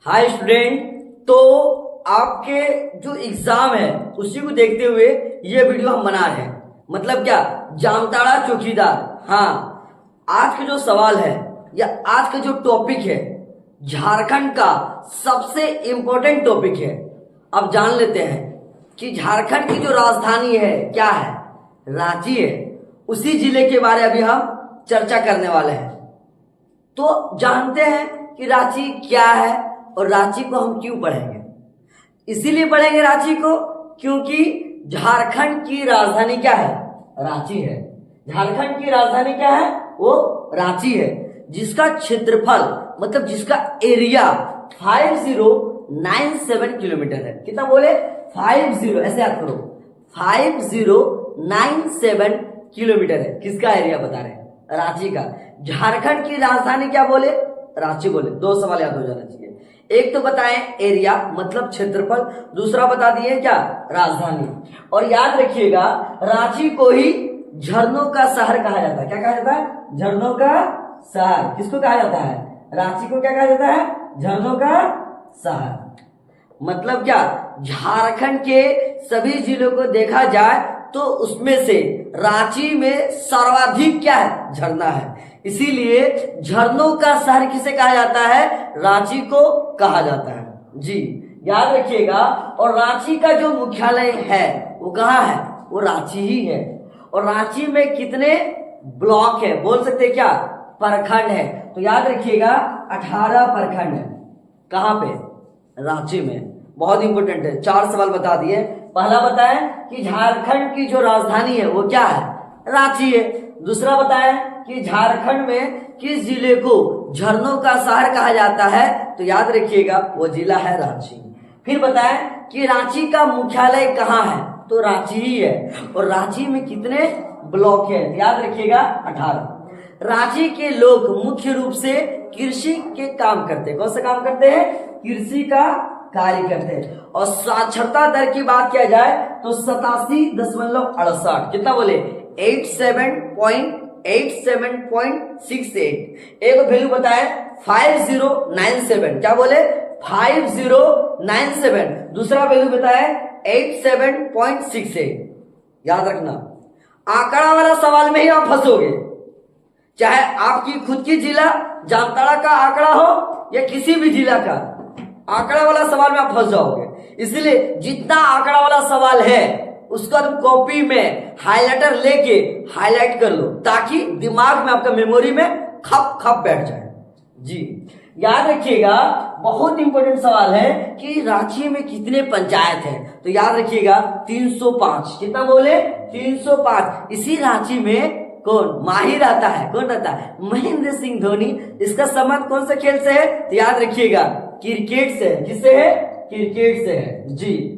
Hi student. तो आपके जो एग्जाम है उसी को देखते हुए ये वीडियो हम बना रहे हैं। मतलब क्या, जामताड़ा चौकीदार। हाँ, आज का जो सवाल है या आज का जो टॉपिक है झारखंड का सबसे इंपॉर्टेंट टॉपिक है। अब जान लेते हैं कि झारखंड की जो राजधानी है क्या है, रांची है। उसी जिले के बारे में अभी हम चर्चा करने वाले हैं। तो जानते हैं कि रांची क्या है और रांची को हम क्यों पढ़ेंगे। इसीलिए पढ़ेंगे रांची को क्योंकि झारखंड की राजधानी क्या है, रांची है। झारखंड की राजधानी क्या है, वो रांची है, जिसका क्षेत्रफल मतलब जिसका एरिया 5097 किलोमीटर है। कितना बोले, 50, ऐसे याद करो, 5097 किलोमीटर है। किसका एरिया बता रहे हैं, रांची का। झारखंड की राजधानी क्या बोले, रांची बोले। दो सवाल याद हो जाना चाहिए। एक तो बताएं एरिया मतलब क्षेत्रफल, दूसरा बता दिए क्या, राजधानी। और याद रखिएगा रांची को ही झरनों का शहर कहा जाता है। क्या कहा जाता है, झरनों का शहर। किसको कहा जाता है, रांची को क्या कहा जाता है, झरनों का शहर। मतलब क्या, झारखंड के सभी जिलों को देखा जाए तो उसमें से रांची में सर्वाधिक क्या है, झरना है। इसीलिए झरनों का शहर किसे कहा जाता है, रांची को कहा जाता है जी, याद रखिएगा। और रांची का जो मुख्यालय है वो कहाँ है, वो रांची ही है। और रांची में कितने ब्लॉक है, बोल सकते हैं क्या, प्रखंड है। तो याद रखिएगा 18 प्रखंड है। कहाँ पे, रांची में। बहुत इंपोर्टेंट है, 4 सवाल बता दिए। पहला बताएं कि झारखंड की जो राजधानी है वो क्या है, रांची है। दूसरा बताएं कि झारखंड में किस जिले को झरनों का शहर कहा जाता है, तो याद रखिएगा वो जिला है रांची। फिर बताएं कि रांची का मुख्यालय कहाँ है, तो रांची ही है। और रांची में कितने ब्लॉक है, याद रखिएगा 18। रांची के लोग मुख्य रूप से कृषि के काम करते हैं। कौन सा काम करते हैं, कृषि का कार्य करते हैं। और साक्षरता दर की बात किया जाए तो 87.68। कितना बोले, 87.68। एक वैल्यू बताए 5097। क्या बोले, 5097। दूसरा वैल्यू बताए 87.68। याद रखना, आंकड़ा वाला सवाल में ही आप फंसोगे। चाहे आपकी खुद की जिला जामताड़ा का आंकड़ा हो या किसी भी जिला का, आंकड़ा वाला सवाल में आप फंस जाओगे। इसलिए जितना आंकड़ा वाला सवाल है उसको तुम कॉपी में हाइलाइटर लेके हाईलाइट कर लो, ताकि दिमाग में आपका मेमोरी में खप खप बैठ जाए जी। याद रखिएगा बहुत इंपॉर्टेंट सवाल है कि रांची में कितने पंचायत हैं, तो याद रखिएगा 305। कितना बोले, 305। इसी रांची में कौन माहिर रहता है, कौन रहता है, महेंद्र सिंह धोनी। इसका संबंध कौन से खेल से है, तो याद रखिएगा क्रिकेट से है। किससे है, क्रिकेट से है जी।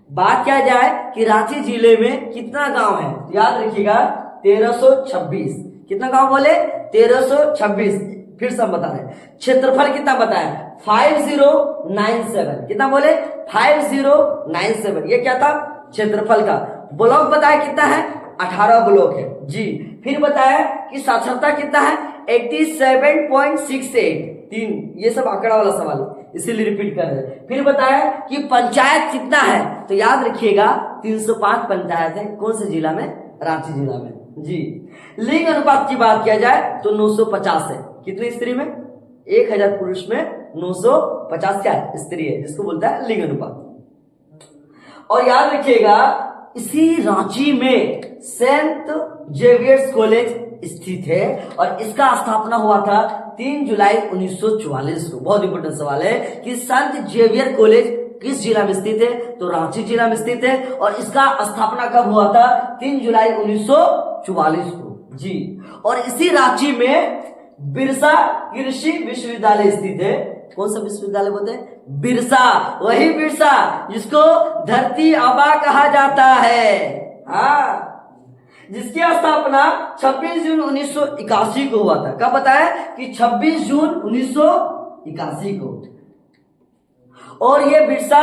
बात क्या जाए कि रांची जिले में कितना गांव है, तो याद रखिएगा 1326। कितना गांव बोले, 1326। फिर से हम बता रहे हैं क्षेत्रफल कितना बताया, 5097। कितना बोले, 5097। ये क्या था, क्षेत्रफल का। ब्लॉक बताया कितना है, 18 ब्लॉक है जी। फिर बताया कि साक्षरता कितना है, 87.68। 3, ये सब आंकड़ा वाला सवाल है इसीलिए रिपीट कर रहे हैं। फिर बताया कि पंचायत कितना है, तो याद रखिएगा 305 पंचायत है। कौन से जिला में, रांची जिला में जी। लिंग अनुपात की बात किया जाए तो 950 है। कितनी स्त्री में, 1000 पुरुष में 950 क्या है, स्त्री है, जिसको बोलता है लिंग अनुपात। और याद रखिएगा इसी रांची में सेंट जेवियर्स कॉलेज स्थित है और इसका स्थापना हुआ था 3 जुलाई 1944 को। बहुत इंपॉर्टेंट सवाल है कि संत जेवियर कॉलेज किस जिला में स्थित है, तो रांची जिला में स्थित है। और इसका स्थापना कब हुआ था, 3 जुलाई 1944 को जी। और इसी रांची में बिरसा कृषि विश्वविद्यालय स्थित है। कौन सा विश्वविद्यालय बोलते हैं, बिरसा। वही बिरसा जिसको धरती आबा कहा जाता है, हाँ, जिसकी स्थापना 26 जून 1981 को हुआ था। कब बताया कि 26 जून 1981 को। और ये बिरसा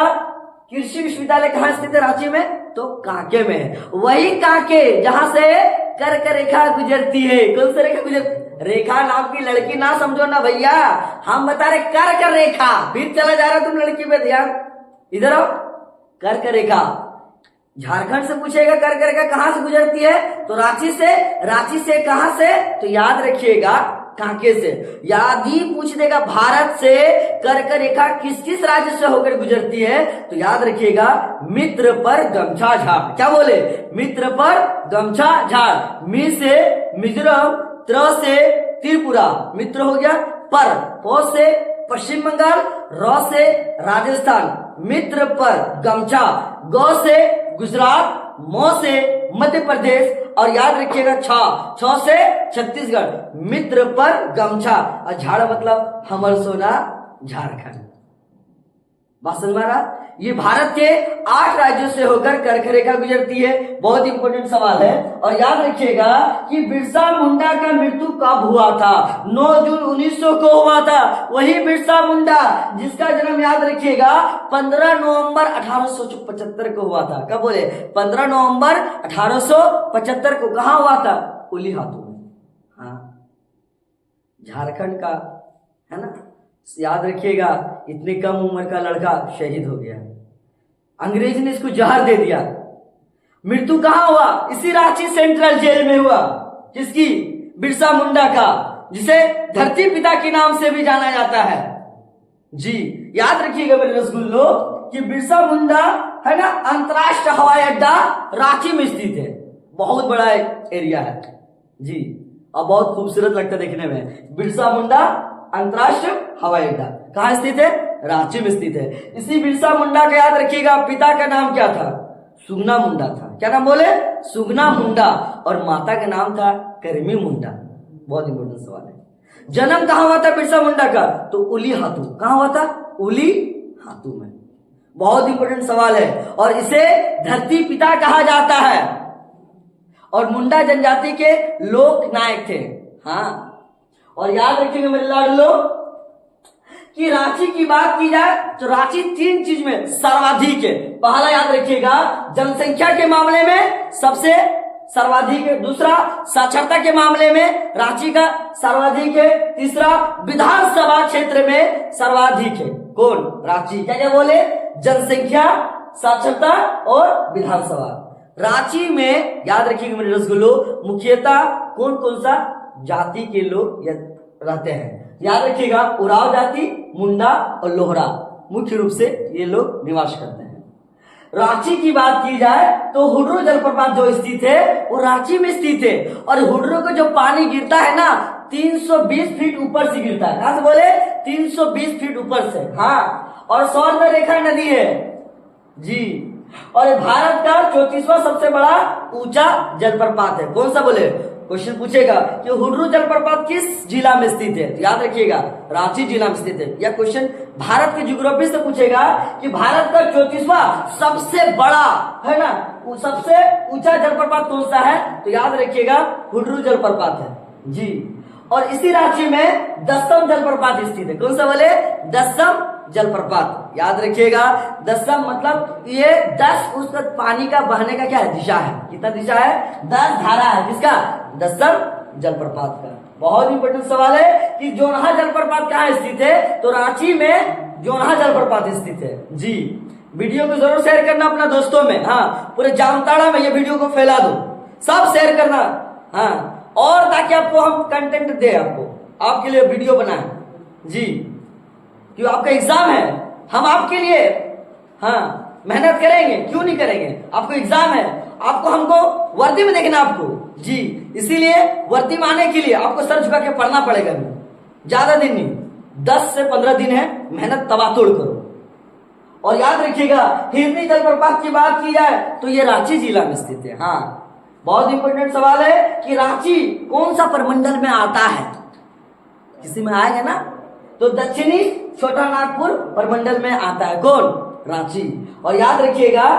कृषि विश्वविद्यालय कहाँ स्थित है, रांची में, तो कांके में है। वही कांके जहां से कर्क रेखा गुजरती है। कौन सी रेखा गुजरती, रेखा नाम की लड़की ना समझो ना भैया, हम बता रहे कर्क रेखा। फिर चला जा रहा तुम लड़की पे ध्यान, इधर आओ। कर्क रेखा झारखंड से पूछेगा, कर्क रेखा कहां से गुजरती है? तो रांची से। रांची से कहां से? तो याद रखिएगा कांके से। यदि पूछ देगा भारत से कर्क रेखा किस किस राज्य से होकर गुजरती है, तो याद रखिएगा मित्र पर गमछा झाड़। क्या बोले? मित्र पर गमछा झाड़। मी से मिजोरम, त्र से त्रिपुरा, मित्र हो गया। पर, पौ से पश्चिम बंगाल, र से राजस्थान, मित्र पर गमछा। गौ से गुजरात, मौ से मध्य प्रदेश, और याद रखिएगा छ से छत्तीसगढ़, मित्र पर गमछा। और झाड़ मतलब हमर सोना झारखंड। बात समझ में आ रहा? ये भारत के 8 राज्यों से होकर कर्क रेखा गुजरती है। बहुत इंपॉर्टेंट सवाल है। और याद रखिएगा कि बिरसा मुंडा का मृत्यु कब हुआ था? 9 जून 1900 को हुआ था। वही बिरसा मुंडा जिसका जन्म याद रखिएगा 15 नवंबर 1875 को हुआ था। कब बोले? 15 नवंबर 1875 को। कहां हुआ था? उली हाथों में। हाँ, झारखंड का है ना। याद रखिएगा इतनी कम उम्र का लड़का शहीद हो गया, अंग्रेज ने इसको जहर दे दिया। मृत्यु कहां हुआ? इसी रांची सेंट्रल जेल में हुआ। किसकी? बिरसा मुंडा का, जिसे धरती पिता के नाम से भी जाना जाता है। जी याद रखिएगा मेरे रसगुल्लो कि बिरसा मुंडा है ना अंतरराष्ट्रीय हवाई अड्डा रांची में स्थित है। बहुत बड़ा एरिया है जी, और बहुत खूबसूरत लगता है देखने में। बिरसा मुंडा अंतरराष्ट्रीय हवाई अड्डा कहां स्थित है? रांची में स्थित है। इसी बिरसा मुंडा का याद रखिएगा पिता का नाम क्या था? सुगना मुंडा था। क्या नाम बोले? सुगना मुंडा। और माता का नाम था करमी मुंडा। बहुत इंपॉर्टेंट सवाल है। जन्म कहां हुआ था बिरसा मुंडा का? तो उली हाथू। कहां हुआ था? उली हाथू में। बहुत इंपॉर्टेंट सवाल है। और इसे धरती पिता कहा जाता है। और मुंडा जनजाति के लोक नायक थे। हाँ, और याद रखिएगा मेरे लाडलो कि रांची की बात की जाए तो रांची 3 चीज में सर्वाधिक है। पहला याद रखिएगा जनसंख्या के मामले में सबसे सर्वाधिक है। दूसरा साक्षरता के मामले में रांची का सर्वाधिक है। तीसरा विधानसभा क्षेत्र में सर्वाधिक है। कौन? रांची। क्या क्या बोले? जनसंख्या, साक्षरता और विधानसभा। रांची में याद रखिएगा मेरे रसगुल्लो मुख्यतः कौन कौन सा जाति के लोग रहते हैं? याद रखिएगा उराव जाति, मुंडा और लोहरा मुख्य रूप से ये लोग निवास करते हैं। रांची की बात की जाए तो हुड्रू जलप्रपात जो स्थित है वो रांची में स्थित है। और हुड्रू को जो पानी गिरता है ना 320 फीट ऊपर से गिरता है। कहां से बोले? 320 फीट ऊपर से। हाँ, और स्वर्ण रेखा नदी है जी। और भारत का 34वां सबसे बड़ा ऊंचा जलप्रपात है। कौन सा बोले? क्वेश्चन पूछेगा कि हुड्रू जलप्रपात किस जिला में स्थित है? याद रखिएगा रांची जिला में स्थित है। या क्वेश्चन भारत के ज्योग्राफी से पूछेगा कि भारत का 34वां सबसे बड़ा है ना सबसे ऊंचा जलप्रपात कौन सा है? तो याद रखिएगा हुड्रू जलप्रपात है जी। और इसी रांची में 10म जलप्रपात स्थित है। कौन सा बोले? 10म जलप्रपात। याद रखिएगा 10म मतलब ये 10 उसका पानी का बहने का क्या है? दिशा है। कितना दिशा है? 10 धारा है। किसका? 10म जलप्रपात का। बहुत इंपॉर्टेंट सवाल है कि जोनहा जलप्रपात कहाँ स्थित है? तो रांची में जोनहा जलप्रपात स्थित है जी। वीडियो को जरूर शेयर करना अपना दोस्तों में। हाँ, पूरे जामताड़ा में ये वीडियो को फैला दो, सब शेयर करना। हाँ, और ताकि आपको हम कंटेंट दे, आपको आपके लिए वीडियो बनाए जी। क्यों? आपका एग्जाम है, हम आपके लिए हाँ मेहनत करेंगे, क्यों नहीं करेंगे? आपको एग्जाम है, आपको हमको वर्दी में देखना आपको जी। इसीलिए वर्दी में आने के लिए आपको सर झुका के पढ़ना पड़ेगा। ज्यादा दिन नहीं, 10 से 15 दिन है, मेहनत तबातोड़ करो। और याद रखिएगा हिरनी जलप्रपात की बात की जाए तो ये रांची जिला में स्थित है। हाँ, बहुत इंपॉर्टेंट सवाल है कि रांची कौन सा प्रमंडल में आता है? किसी में आएगा ना? तो दक्षिणी छोटा नागपुर प्रमंडल में आता है। कौन? रांची। और याद रखिएगा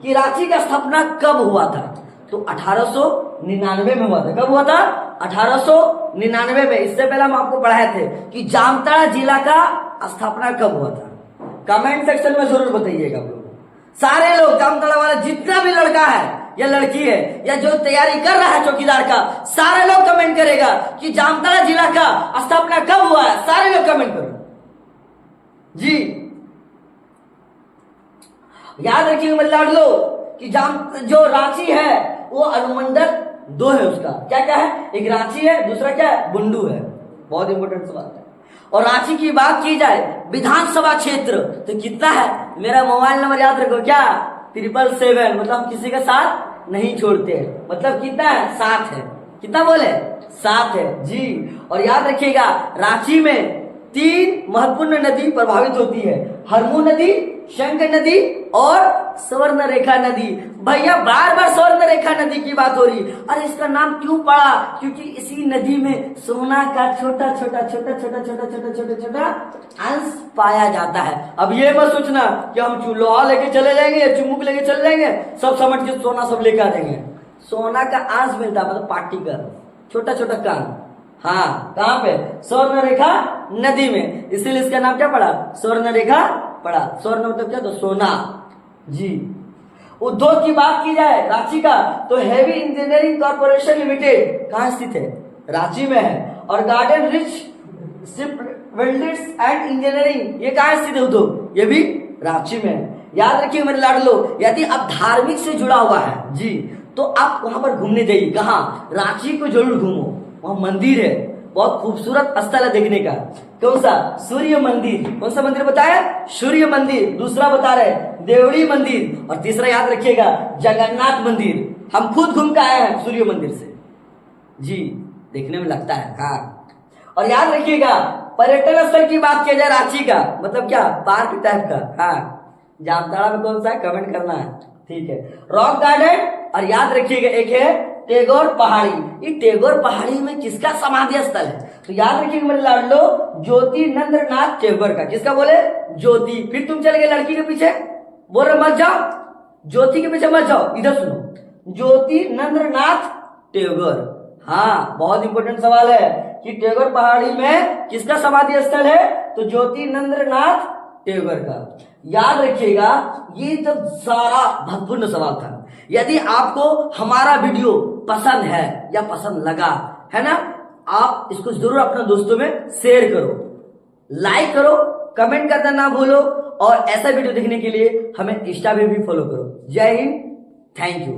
कि रांची का स्थापना कब हुआ था? तो 1899 में हुआ था। कब हुआ था? 1899 में। इससे पहले हम आपको पढ़ाए थे कि जामताड़ा जिला का स्थापना कब हुआ था। कमेंट सेक्शन में जरूर बताइएगा आप लोग, सारे लोग, जामताड़ा वाला जितना भी लड़का है या लड़की है या जो तैयारी कर रहा है चौकीदार का, सारे लोग कमेंट करेगा कि जामताड़ा जिला का स्थापना कब हुआ है, सारे लोग कमेंट करो जी। याद रखिएगा मेरे लाडलो कि जो रांची है वो अनुमंडल 2 है, उसका क्या क्या है, एक रांची है, दूसरा क्या है, बुंडू है। बहुत इंपॉर्टेंट सवाल है। और रांची की बात की जाए विधानसभा क्षेत्र तो कितना है, मेरा मोबाइल नंबर याद रखो क्या, 777, मतलब हम किसी का साथ नहीं छोड़ते हैं, मतलब कितना है, 7 है। कितना बोले, 7 है जी। और याद रखिएगा रांची में 3 महत्वपूर्ण नदी प्रभावित होती है, हरमू नदी, शंकर नदी और स्वर्ण रेखा नदी। भैया बार बार स्वर्ण रेखा नदी की बात हो रही, अरे इसका नाम क्यों पड़ा, क्योंकि इसी नदी में सोना का छोटा छोटा छोटा छोटा छोटा छोटा छोटा छोटा अंश पाया जाता है। अब ये मत सोचना कि हम लोहा लेके चले जाएंगे, चुम्बक लेके चले जाएंगे, सब समझ के सोना सब लेकर आ जाएंगे। सोना का अंश मिलता है, मतलब पार्टिकल, छोटा छोटा कण। हाँ, कहाँ पे, स्वर्ण रेखा नदी में, इसीलिए इसका नाम क्या पड़ा, स्वर्ण रेखा पड़ा। स्वर्ण मतलब क्या, तो सोना जी। उद्योग की बात की जाए रांची का तो हेवी इंजीनियरिंग कॉर्पोरेशन लिमिटेड कहाँ स्थित है, रांची में है। और garden rich ship welders and engineering ये कहाँ स्थित है उद्योग, ये भी रांची में है। याद रखिए मेरे लाडलो, यदि आप धार्मिक से जुड़ा हुआ है जी तो आप वहां पर घूमने जाइए। कहाँ, रांची को जरूर घूमो, वहां मंदिर है, बहुत खूबसूरत स्थल है देखने का। कौन सा, सूर्य मंदिर। कौन सा मंदिर बताया, सूर्य मंदिर। दूसरा बता रहे देवड़ी मंदिर, और तीसरा याद रखिएगा जगन्नाथ मंदिर। हम खुद घूम के आए हैं सूर्य मंदिर से जी, देखने में लगता है। हाँ, और याद रखिएगा पर्यटन स्थल की बात किया जाए रांची का, मतलब क्या, पार्क टाइप का। हाँ, जामताड़ा में कौन सा है, कमेंट करना है, ठीक है। रॉक गार्डन, और याद रखिएगा एक है टैगोर पहाड़ी। ये टैगोर पहाड़ी में किसका समाधि स्थल है, तो याद रखिएगा मेरे लाडलो ज्योति नंद्रनाथ टैगोर का। किसका बोले, ज्योति। फिर तुम चले गए लड़की के पीछे, बोल रहे मत जाओ, ज्योति के पीछे मत जाओ, इधर सुनो, ज्योति नंद्रनाथ टैगोर। हाँ, बहुत इंपॉर्टेंट सवाल है कि टैगोर पहाड़ी में किसका समाधि स्थल है, तो ज्योति नंद्रनाथ टैगोर का। याद रखिएगा ये तो सारा महत्वपूर्ण सवाल था। यदि आपको हमारा वीडियो पसंद है या पसंद लगा है ना, आप इसको जरूर अपने दोस्तों में शेयर करो, लाइक करो, कमेंट करना ना भूलो, और ऐसा वीडियो देखने के लिए हमें इंस्टा पे भी फॉलो करो। जय हिंद, थैंक यू।